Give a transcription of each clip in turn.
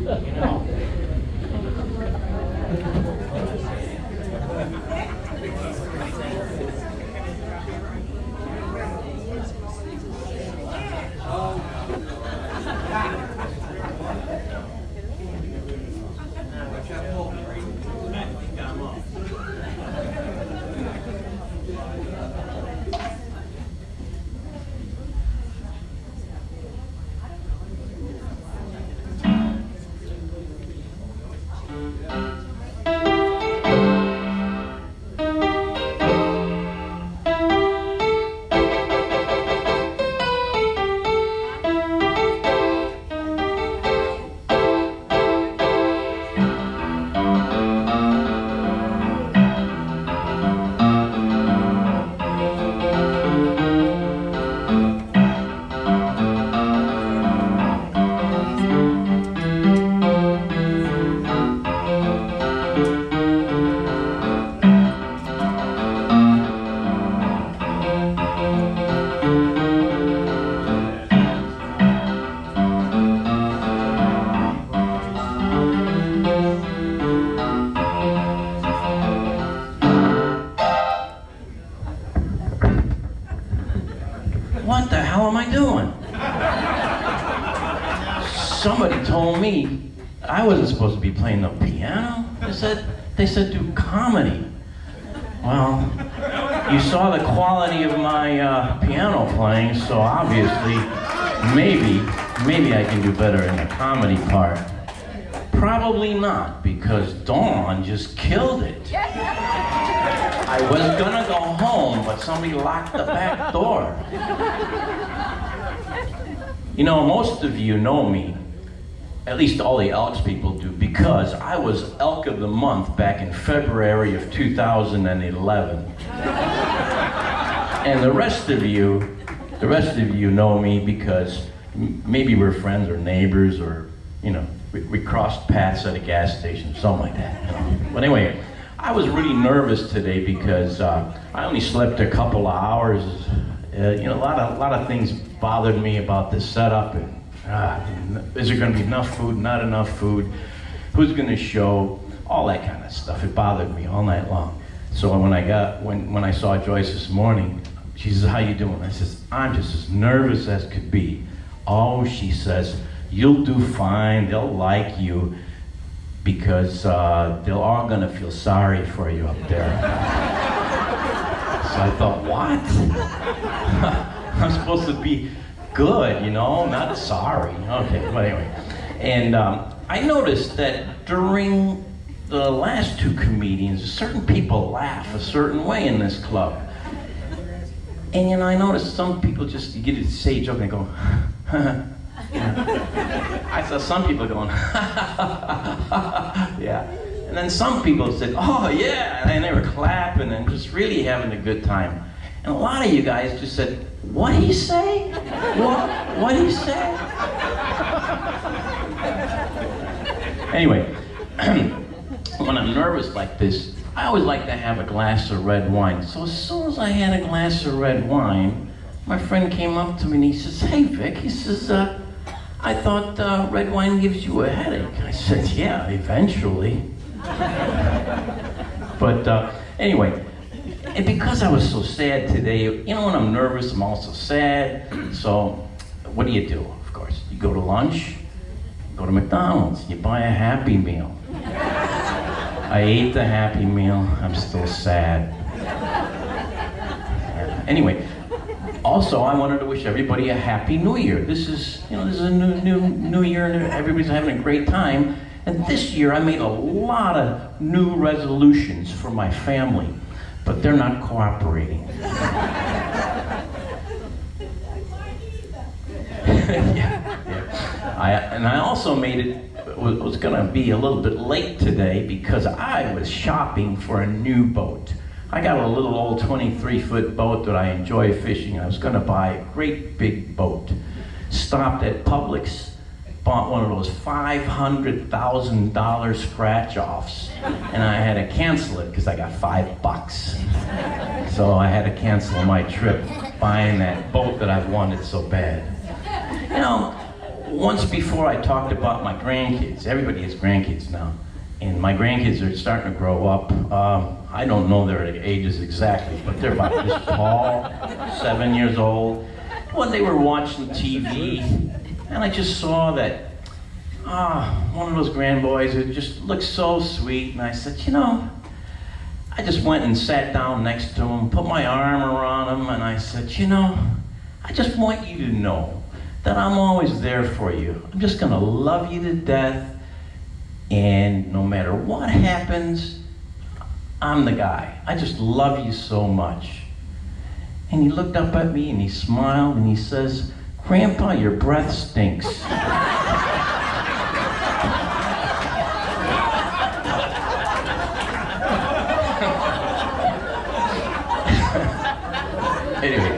You know. What the hell am I doing? Somebody told me I wasn't supposed to be playing the piano. They said do comedy. Well, you saw the quality of my piano playing, so obviously maybe I can do better in the comedy part. Probably not, because Dawn just killed it. I was gonna go home, but somebody locked the back door. You know, most of you know me, at least all the Elks people do, because I was Elk of the Month back in February of 2011. And the rest of you know me because maybe we're friends or neighbors, or, you know, we crossed paths at a gas station, something like that. You know? But anyway, I was really nervous today because I only slept a couple of hours. You know, a lot of things bothered me about this setup. And is there going to be enough food? Not enough food? Who's going to show? All that kind of stuff. It bothered me all night long. So when I saw Joyce this morning, she says, "How you doing?" I says, "I'm just as nervous as could be." "Oh," she says, "you'll do fine. They'll like you, because they're all gonna feel sorry for you up there." So I thought, what? I'm supposed to be good, you know, not sorry. Okay, but anyway. And I noticed that during the last two comedians, certain people laugh a certain way in this club. And you know, I noticed some people just, you get to say a joke and they go, I saw some people going, yeah. And then some people said, "Oh yeah," and they were clapping and just really having a good time. And a lot of you guys just said, "What'd he say? What'd he say?" Anyway, when I'm nervous like this, I always like to have a glass of red wine. So as soon as I had a glass of red wine, my friend came up to me and he says, "Hey Vic," he says, "I thought red wine gives you a headache." I said, "Yeah, eventually." But anyway, and because I was so sad today, you know, when I'm nervous, I'm also sad. So what do? Of course, you go to lunch, go to McDonald's, you buy a Happy Meal. I ate the Happy Meal, I'm still sad. Anyway, also, I wanted to wish everybody a Happy New Year. This is a new year, and everybody's having a great time. And this year, I made a lot of new resolutions for my family, but they're not cooperating. And I also made it, was gonna be a little bit late today because I was shopping for a new boat. I got a little old 23-foot boat that I enjoy fishing. I was gonna buy a great big boat. Stopped at Publix, bought one of those $500,000 scratch-offs, and I had to cancel it because I got $5. So I had to cancel my trip buying that boat that I've wanted so bad. You know, once before I talked about my grandkids. Everybody has grandkids now. And my grandkids are starting to grow up. I don't know their ages exactly, but they're about this tall, 7 years old. Well, they were watching TV, and I just saw that, one of those grandboys who just looked so sweet, and I said, you know, I just went and sat down next to him, put my arm around him, and I said, you know, I just want you to know that I'm always there for you. I'm just gonna love you to death, and no matter what happens, I'm the guy. I just love you so much. And he looked up at me and he smiled and he says, Grandpa, your breath stinks. Anyway,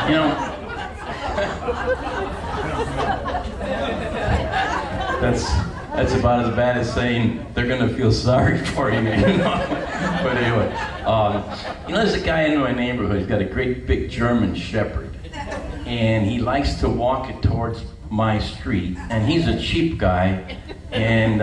you know, that's about as bad as saying they're gonna feel sorry for you, you know? But anyway, you know, there's a guy in my neighborhood. He's got a great big German Shepherd, and he likes to walk it towards my street. And he's a cheap guy, and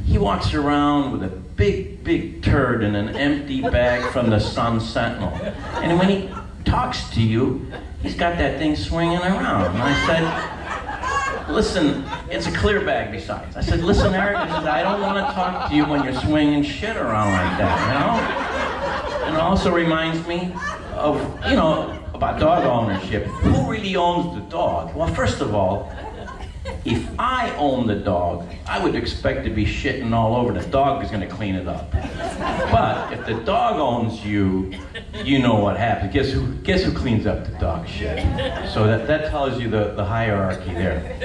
he walks around with a big turd in an empty bag from the Sun Sentinel. And when he talks to you, he's got that thing swinging around. And I said, listen, it's a clear bag besides. I said, listen, Eric, I said, I don't want to talk to you when you're swinging shit around like that, you know? And it also reminds me of, you know, about dog ownership. Who really owns the dog? Well, first of all, if I own the dog, I would expect to be shitting all over. The dog is going to clean it up. But if the dog owns you, you know what happens. Guess who cleans up the dog shit? So that tells you the hierarchy there.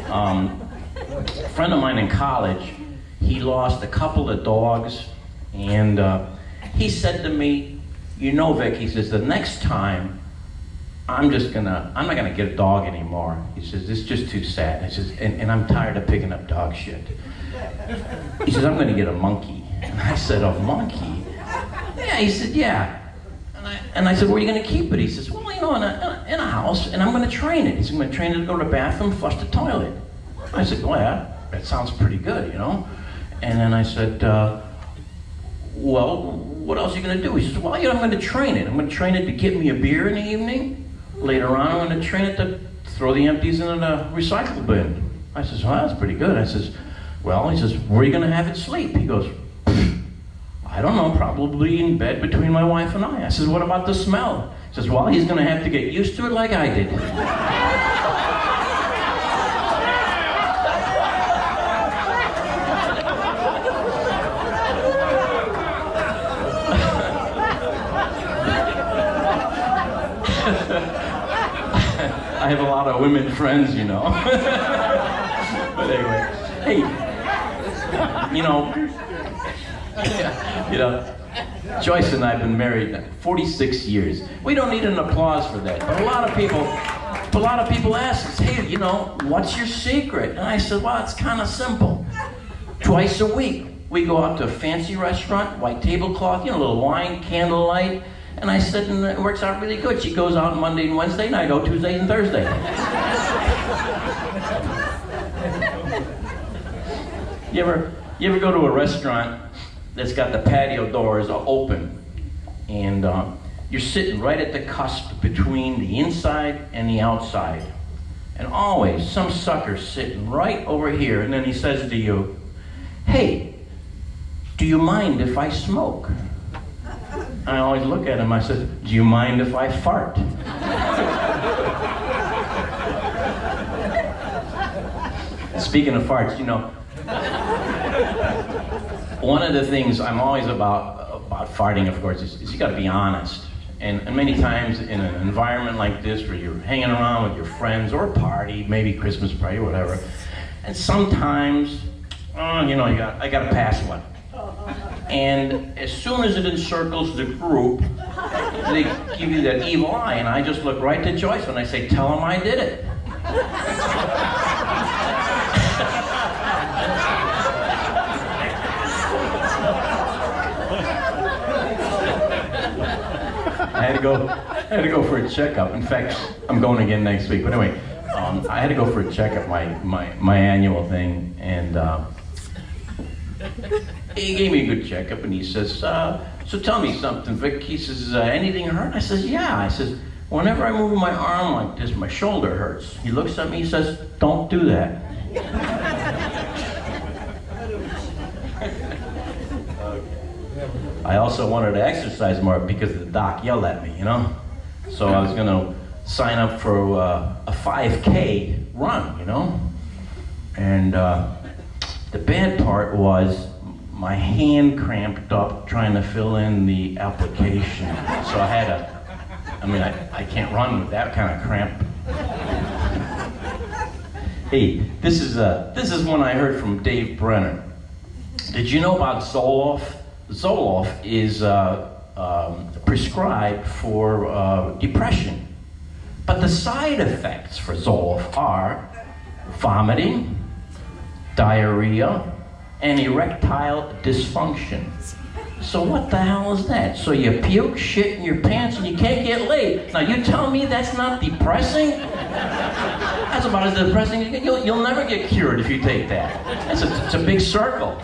A friend of mine in college, he lost a couple of dogs, and he said to me, you know, Vic, he says, the next time, I'm not gonna get a dog anymore. He says, it's just too sad. He says, and I'm tired of picking up dog shit. He says, I'm gonna get a monkey. And I said, a monkey? Yeah, he said, yeah. And I said, where are you gonna keep it? He says, well, you know, in a house, and I'm gonna train it. He said, I'm gonna train it to go to the bathroom, flush the toilet. I said, well, yeah, that sounds pretty good, you know? And then I said, well, what else are you gonna do? He says, well, you know, I'm gonna train it. I'm gonna train it to get me a beer in the evening. Later on, I'm going to train it to throw the empties in a recycle bin. I says, well, that's pretty good. I says, well, he says, where are you going to have it sleep? He goes, I don't know, probably in bed between my wife and I. I says, what about the smell? He says, well, he's going to have to get used to it like I did. I have a lot of women friends, you know. But anyway, hey, you know, Joyce and I have been married 46 years. We don't need an applause for that. But a lot of people ask us, hey, you know, what's your secret? And I said, well, it's kind of simple. Twice a week, we go out to a fancy restaurant, white tablecloth, you know, a little wine, candlelight. And I said, and it works out really good. She goes out Monday and Wednesday, and I go Tuesday and Thursday. You ever go to a restaurant that's got the patio doors open, and you're sitting right at the cusp between the inside and the outside, and always some sucker's sitting right over here, and then he says to you, hey, do you mind if I smoke? I always look at him, I said, do you mind if I fart? Speaking of farts, you know, one of the things I'm always about farting, of course, is you gotta be honest. And many times in an environment like this where you're hanging around with your friends or a party, maybe Christmas party or whatever, and sometimes, you know, I gotta pass one. And as soon as it encircles the group, they give you that evil eye, and I just look right to Joyce and I say, tell him I did it. I had to go for a checkup. In fact, I'm going again next week. But anyway, I had to go for a checkup, my annual thing, and he gave me a good checkup, and he says, so tell me something, Vic. He says, anything hurt? I says, yeah. I says, whenever I move my arm like this, my shoulder hurts. He looks at me, he says, don't do that. I also wanted to exercise more because the doc yelled at me, you know? So I was gonna sign up for a 5K run, you know? And the bad part was my hand cramped up trying to fill in the application. So I had I can't run with that kind of cramp. Hey, this is one I heard from Dave Brenner. Did you know about Zoloft? Zoloft is prescribed for depression. But the side effects for Zoloft are vomiting, diarrhea, and erectile dysfunction. So what the hell is that? So you puke, shit in your pants, and you can't get laid. Now you tell me that's not depressing? That's about as depressing as you'll never get cured if you take that. It's a big circle.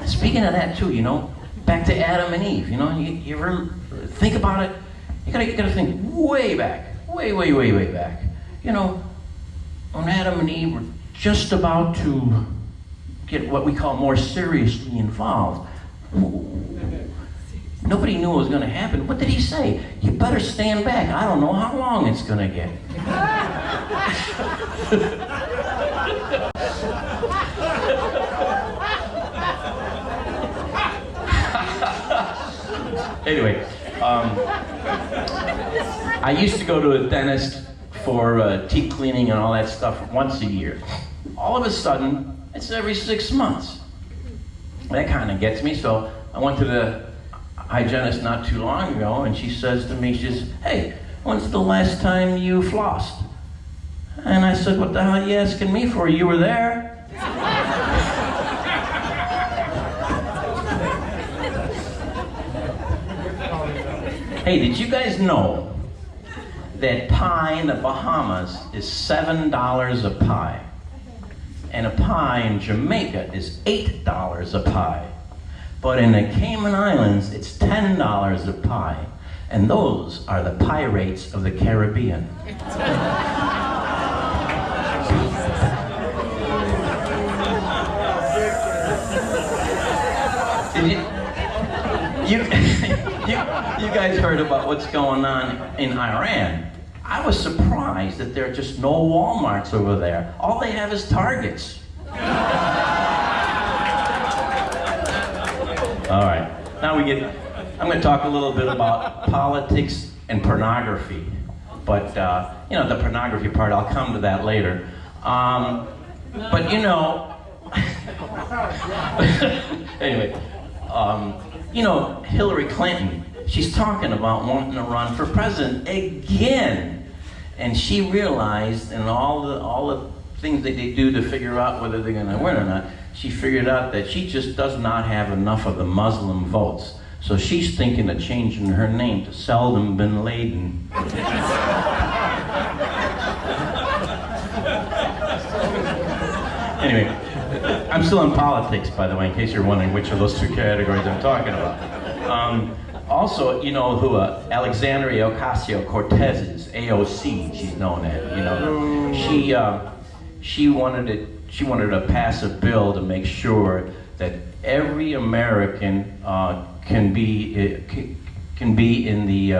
Speaking of that too, you know, back to Adam and Eve, you know, you ever think about it? You gotta think way back, way back. You know, when Adam and Eve were just about to get what we call more seriously involved, nobody knew what was gonna happen. What did he say? You better stand back. I don't know how long it's gonna get. Anyway, I used to go to a dentist for teeth cleaning and all that stuff once a year. All of a sudden, it's every 6 months. That kind of gets me, so I went to the hygienist not too long ago, and she says to me, she says, hey, when's the last time you flossed? And I said, what the hell are you asking me for? You were there. Hey, did you guys know that pie in the Bahamas is $7 a pie? And a pie in Jamaica is $8 a pie. But in the Cayman Islands, it's $10 a pie. And those are the pirates of the Caribbean. You guys heard about what's going on in Iran. I was surprised that there are just no Walmarts over there. All they have is Targets. All right, now I'm going to talk a little bit about politics and pornography. But, you know, the pornography part, I'll come to that later. But, you know, anyway, you know, Hillary Clinton, she's talking about wanting to run for president again. And she realized, and all the things that they do to figure out whether they're going to win or not, she figured out that she just does not have enough of the Muslim votes. So she's thinking of changing her name to Seldom Bin Laden. Anyway, I'm still in politics, by the way, in case you're wondering which of those two categories I'm talking about. Also, you know who Alexandria Ocasio-Cortez is, AOC, she's known as. You know, she wanted to pass a bill to make sure that every American can be in the.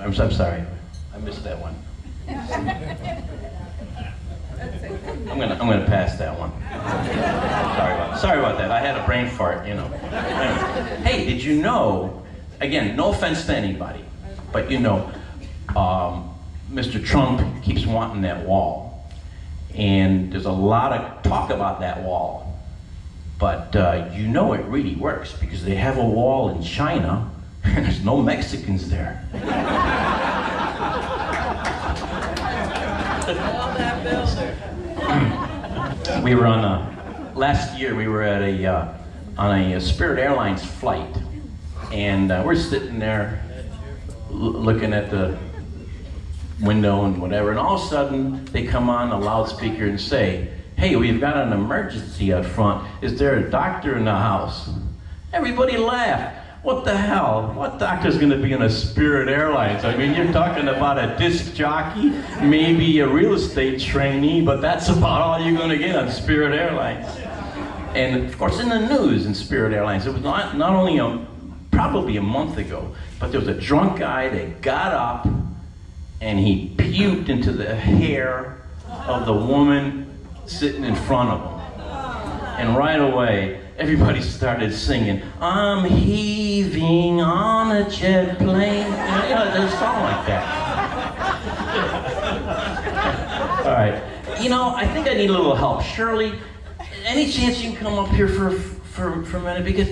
I'm sorry, I missed that one. I'm gonna pass that one. Sorry about that. I had a brain fart, you know. Anyway. Hey, did you know? Again, no offense to anybody, but you know, Mr. Trump keeps wanting that wall, and there's a lot of talk about that wall. But you know it really works because they have a wall in China, and there's no Mexicans there. We were last year we were at on a Spirit Airlines flight, and we're sitting there looking at the window and whatever, and all of a sudden they come on a loudspeaker and say, "Hey, we've got an emergency out front. Is there a doctor in the house?" Everybody laughed. What the hell? What doctor's going to be in a Spirit Airlines? I mean, you're talking about a disc jockey, maybe a real estate trainee, but that's about all you're going to get on Spirit Airlines. And of course, in the news in Spirit Airlines, it was not only probably a month ago, but there was a drunk guy that got up and he puked into the hair of the woman sitting in front of him. And right away, everybody started singing, "I'm heaving on a jet plane." You know, there's a song like that. All right. You know, I think I need a little help. Shirley, any chance you can come up here for a minute? Because,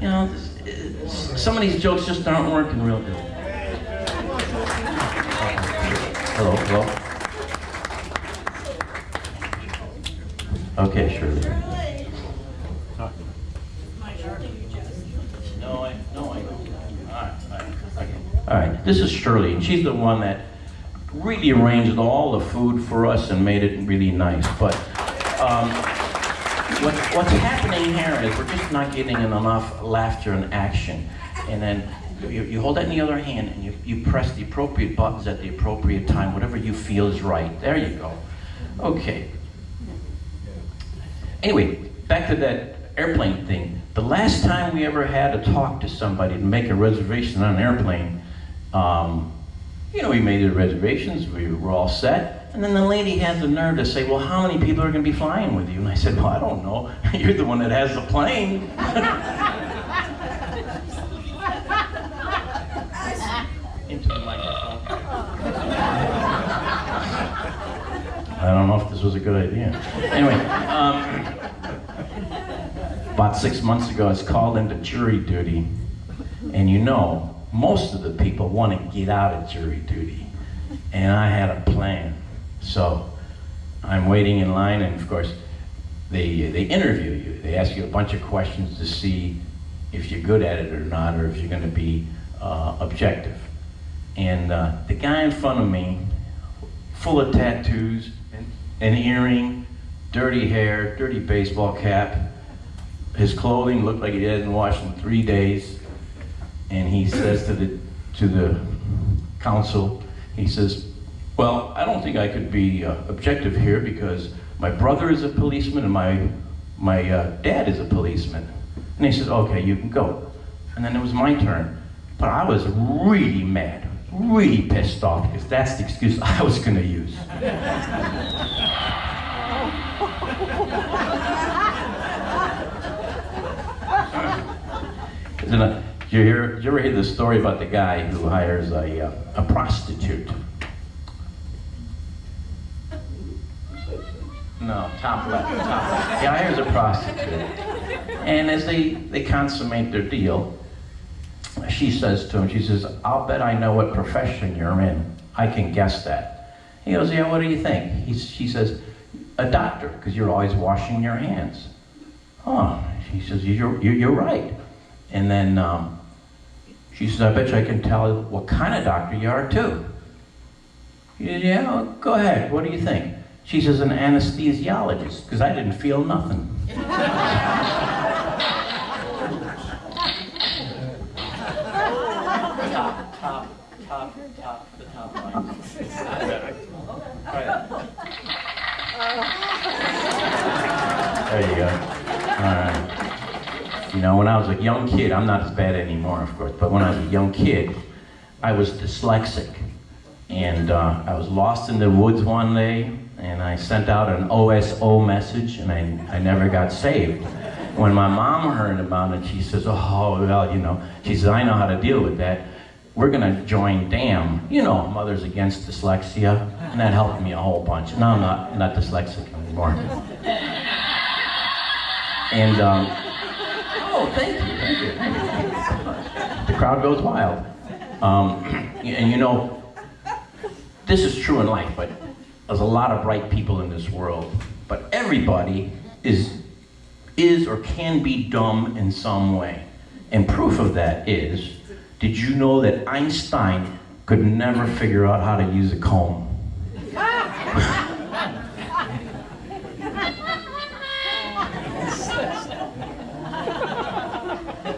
you know, some of these jokes just aren't working real good. Hello, hello. Okay, Shirley. All right, this is Shirley, and she's the one that really arranged all the food for us and made it really nice. But what's happening here is we're just not getting enough laughter and action. And then you hold that in the other hand, and you press the appropriate buttons at the appropriate time, whatever you feel is right. There you go. Okay. Anyway, back to that airplane thing. The last time we ever had to talk to somebody to make a reservation on an airplane, you know, we made the reservations, we were all set, and then the lady had the nerve to say, "Well, how many people are going to be flying with you?" And I said, "Well, I don't know. You're the one that has the plane." Into the microphone. I don't know if this was a good idea. Anyway, about 6 months ago, I was called into jury duty, and you know, most of the people want to get out of jury duty, and I had a plan. So I'm waiting in line, and of course, they interview you. They ask you a bunch of questions to see if you're good at it or not, or if you're going to be objective. And the guy in front of me, full of tattoos, an earring, dirty hair, dirty baseball cap. His clothing looked like he hadn't washed in 3 days. And he says to the counsel, he says, "Well, I don't think I could be objective here because my brother is a policeman and my dad is a policeman." And he says, "Okay, you can go." And then it was my turn. But I was really mad, really pissed off, because that's the excuse I was going to use. Did you ever hear the story about the guy who hires a prostitute? No, top left, top left. He hires a prostitute. And as they consummate their deal, she says to him, she says, "I'll bet I know what profession you're in. I can guess that." He goes, "Yeah, what do you think?" She says, "A doctor, because you're always washing your hands." "Oh," she says, you're right." And then she says, "I bet you I can tell what kind of doctor you are too." He says, "Yeah, well, go ahead. What do you think?" She says, "An anesthesiologist, because I didn't feel nothing." The top line. Try that. There you go. All right. You know, when I was a young kid, I'm not as bad anymore, of course, but when I was a young kid, I was dyslexic. And I was lost in the woods one day, and I sent out an OSO message, and I never got saved. When my mom heard about it, she says, "Oh, well, you know," she says, "I know how to deal with that. We're going to join DAM, you know, Mothers Against Dyslexia," and that helped me a whole bunch. Now I'm not dyslexic anymore. And, oh, thank you. The crowd goes wild. And you know, this is true in life, but there's a lot of bright people in this world, but everybody is or can be dumb in some way. And proof of that is, did you know that Einstein could never figure out how to use a comb.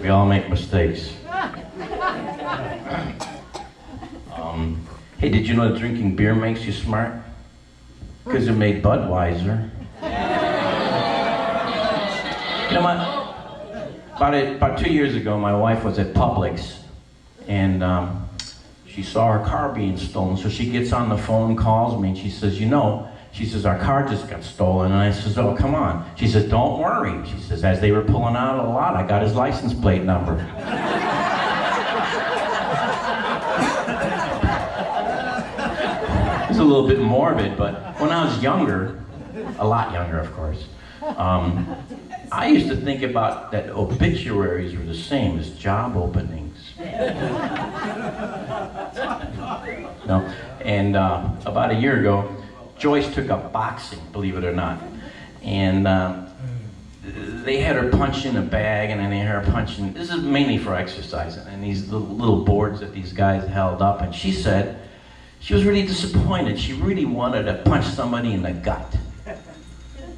We all make mistakes. Hey, did you know that drinking beer makes you smart? Because it made Budweiser. You know, about 2 years ago, my wife was at Publix, and she saw her car being stolen, so she gets on the phone, calls me, and she says, she says, our car just got stolen. And I says, oh, come on. She says, don't worry. She says, as they were pulling out of the lot, I got his license plate number. It's a little bit morbid, but when I was younger, a lot younger, of course, I used to think about that obituaries were the same as job openings. And about a year ago, Joyce took up boxing, believe it or not. And they had her punch in a bag, and then they had her punch in, this is mainly for exercising, and these little boards that these guys held up, and she said she was really disappointed. She really wanted to punch somebody in the gut.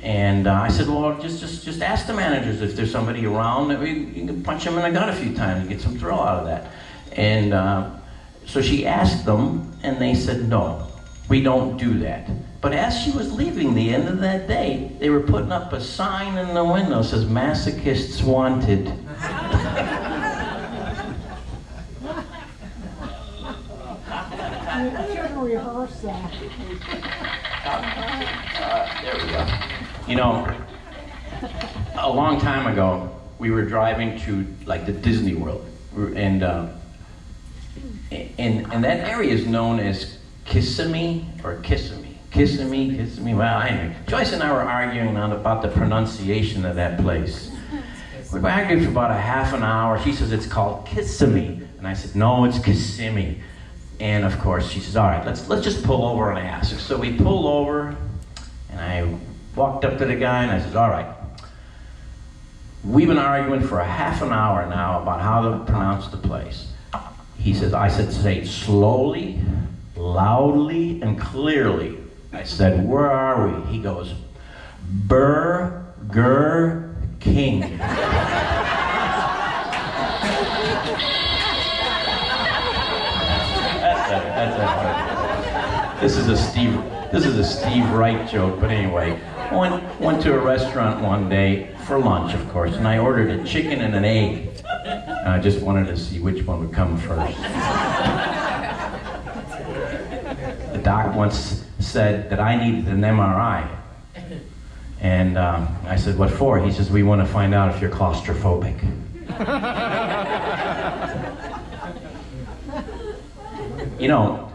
And I said, well, just ask the managers if there's somebody around that you can punch them in the gut a few times and get some thrill out of that. And so she asked them, and they said, no, we don't do that. But as she was leaving the end of that day, they were putting up a sign in the window that says, masochists wanted. You shouldn't rehearse that. There we go. You know, a long time ago, we were driving to like the Disney World, and that area is known as Kissimmee or Kissimmee. Kissimmee. Well, anyway, Joyce and I were arguing about the pronunciation of that place. We were arguing for about a half an hour. She says it's called Kissimmee, and I said no, it's Kissimmee. And of course, she says, all right, let's just pull over and ask. So we pull over, and I walked up to the guy, and I said, all right, we've been arguing for a half an hour now about how to pronounce the place. I said, say it slowly, loudly, and clearly. I said, where are we? He goes, Burger King. That's it. This is a Steve Wright joke, but anyway. Went to a restaurant one day for lunch, of course, and I ordered a chicken and an egg. And I just wanted to see which one would come first. The doc once said that I needed an MRI. And I said, what for? He says, we want to find out if you're claustrophobic. You know,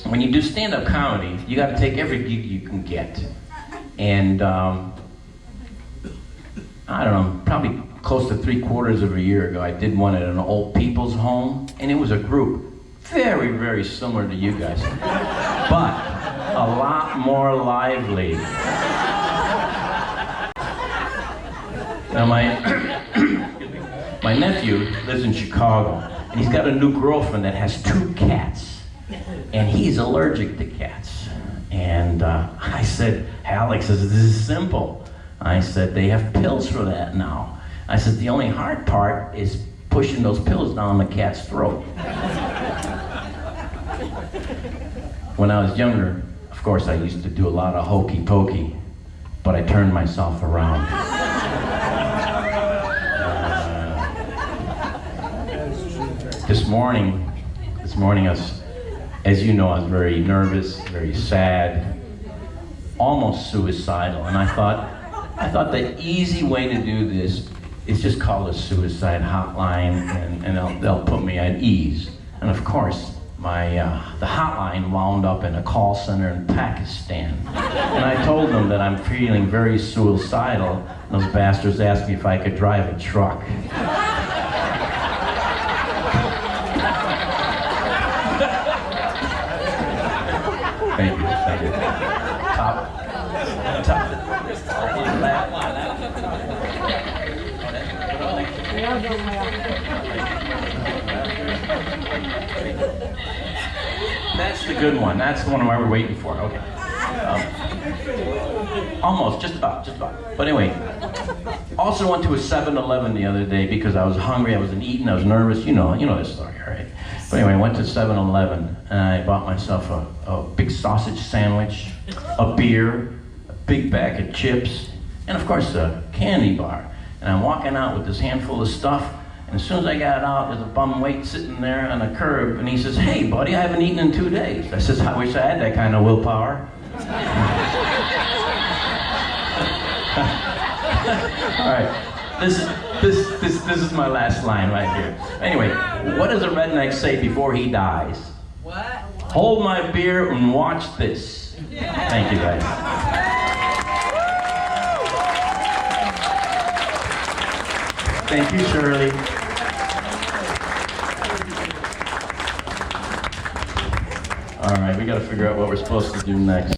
when you do stand-up comedy, you got to take every gig you can get. And I don't know, probably close to 3/4 of a year ago, I did one at an old people's home, and it was a group very, very similar to you guys, but a lot more lively. Now my nephew lives in Chicago, and he's got a new girlfriend that has 2 cats, and he's allergic to cats. And I said, Alex says, this is simple. I said, they have pills for that now. I said, the only hard part is pushing those pills down the cat's throat. When I was younger, of course, I used to do a lot of hokey pokey, but I turned myself around. This morning, as you know, I was very nervous, very sad, almost suicidal, and I thought the easy way to do this is just call a suicide hotline, and they'll put me at ease. And of course, the hotline wound up in a call center in Pakistan. And I told them that I'm feeling very suicidal. Those bastards asked me if I could drive a truck. Thank you. Top. Yeah, That's the good one. That's the one we were waiting for. Okay. Almost, just about. But anyway, also went to a 7-Eleven the other day because I was hungry, I wasn't eating, I was nervous. You know this story, all right? But anyway, I went to 7-Eleven and I bought myself a big sausage sandwich, a beer, a big bag of chips, and of course a candy bar. And I'm walking out with this handful of stuff, and as soon as I got out, there's a bum wait sitting there on the curb, and he says, "Hey, buddy, I haven't eaten in 2 days." I says, "I wish I had that kind of willpower." All right, this is my last line right here. Anyway, what does a redneck say before he dies? What? Hold my beer and watch this. Thank you, guys. Thank you, Shirley. All right, we got to figure out what we're supposed to do next.